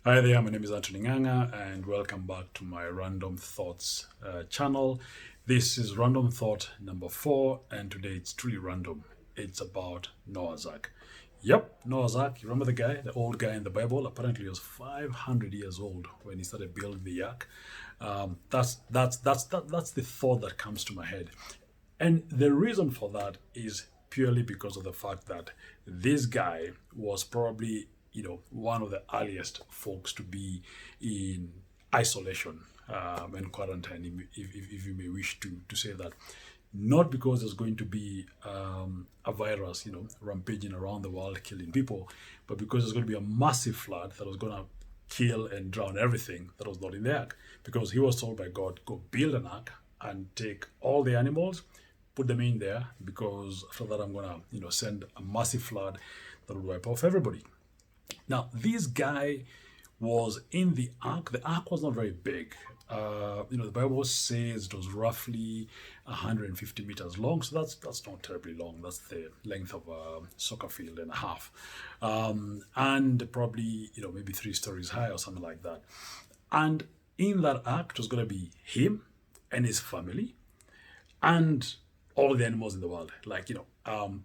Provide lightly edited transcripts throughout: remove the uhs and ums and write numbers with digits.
Hi there, my name is Anthony Nganga, and welcome back to my Random Thoughts channel. This is Random Thought number 4, and today it's truly random. It's about Noah's Ark. Yep, Noah's Ark. You remember the guy, the old guy in the Bible? Apparently, he was 500 years old when he started building the ark. That's the thought that comes to my head, and the reason for that is purely because of the fact that this guy was probably, one of the earliest folks to be in isolation and quarantine, if you may wish to say that. Not because there's going to be a virus, rampaging around the world, killing people, but because there's going to be a massive flood that was going to kill and drown everything that was not in the ark. Because he was told by God, go build an ark and take all the animals, put them in there, because after that I'm gonna, send a massive flood that will wipe off everybody. Now, this guy was in the ark. The ark was not very big. The Bible says it was roughly 150 meters long, so that's not terribly long. That's the length of a soccer field and a half, and probably maybe 3 stories high or something like that. And in that ark, it was going to be him and his family, and all the animals in the world, like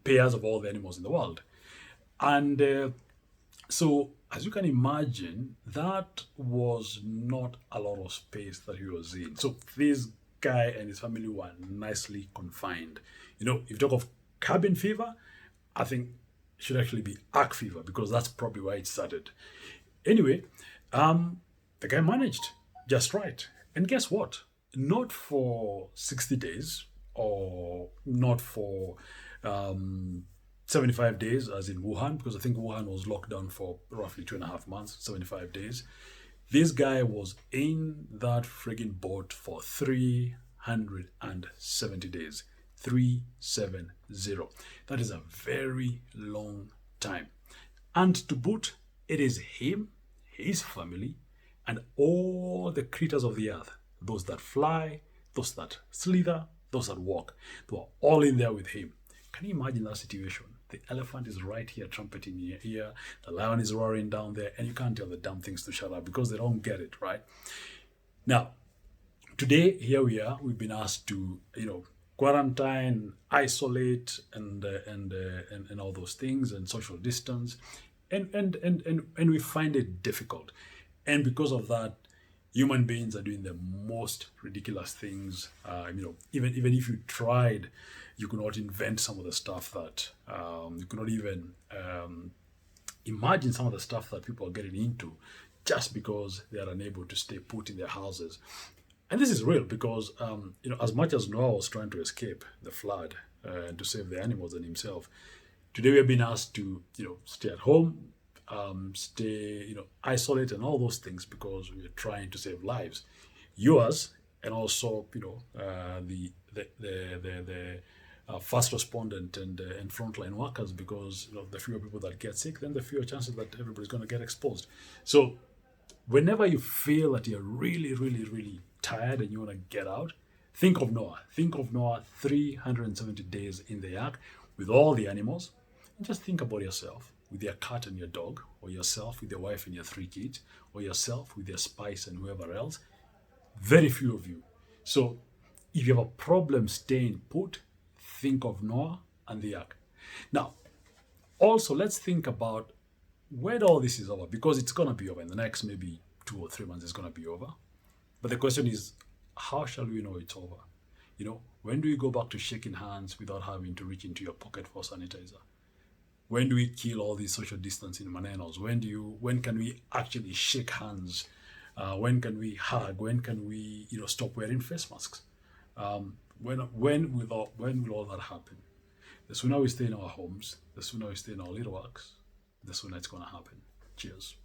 pairs of all the animals in the world, and so, as you can imagine, that was not a lot of space that he was in. So, this guy and his family were nicely confined. If you talk of cabin fever, I think it should actually be ark fever, because that's probably why it started. Anyway, the guy managed just right. And guess what? Not for 60 days, or not for 75 days, as in Wuhan, because I think Wuhan was locked down for roughly 2.5 months, 75 days. This guy was in that friggin' boat for 370 days. 370. That is a very long time. And to boot, it is him, his family, and all the creatures of the earth, those that fly, those that slither, those that walk. They were all in there with him. Can you imagine that situation? The elephant is right here trumpeting in your ear, the lion is roaring down there, and you can't tell the damn things to shut up because they don't get it, right? Now, today, here we are. We've been asked to, quarantine, isolate, and all those things, and social distance, and we find it difficult. And because of that, human beings are doing the most ridiculous things. Even if you tried, you could not invent some of the stuff that you could not even imagine some of the stuff that people are getting into, just because they are unable to stay put in their houses. And this is real because, as much as Noah was trying to escape the flood and to save the animals and himself, today we have been asked to, stay at home, stay, isolate and all those things, because we're trying to save lives, yours, and also, the first respondent and frontline workers, because the fewer people that get sick, then the fewer chances that everybody's going to get exposed. So, whenever you feel that you're really, really, really tired and you want to get out, think of Noah. Think of Noah 370 days in the ark with all the animals, and just think about yourself with your cat and your dog, or yourself with your wife and your 3 kids, or yourself with your spouse and whoever else. Very few of you. So if you have a problem staying put, think of Noah and the ark. Now, also, let's think about when all this is over, because it's going to be over in the next maybe 2 or 3 months, it's going to be over. But the question is, how shall we know it's over? When do we go back to shaking hands without having to reach into your pocket for sanitizer? When do we kill all these social distancing manenos? When can we actually shake hands? When can we hug? When can we, stop wearing face masks? When will all that happen? The sooner we stay in our homes, the sooner we stay in our little works, the sooner it's going to happen. Cheers.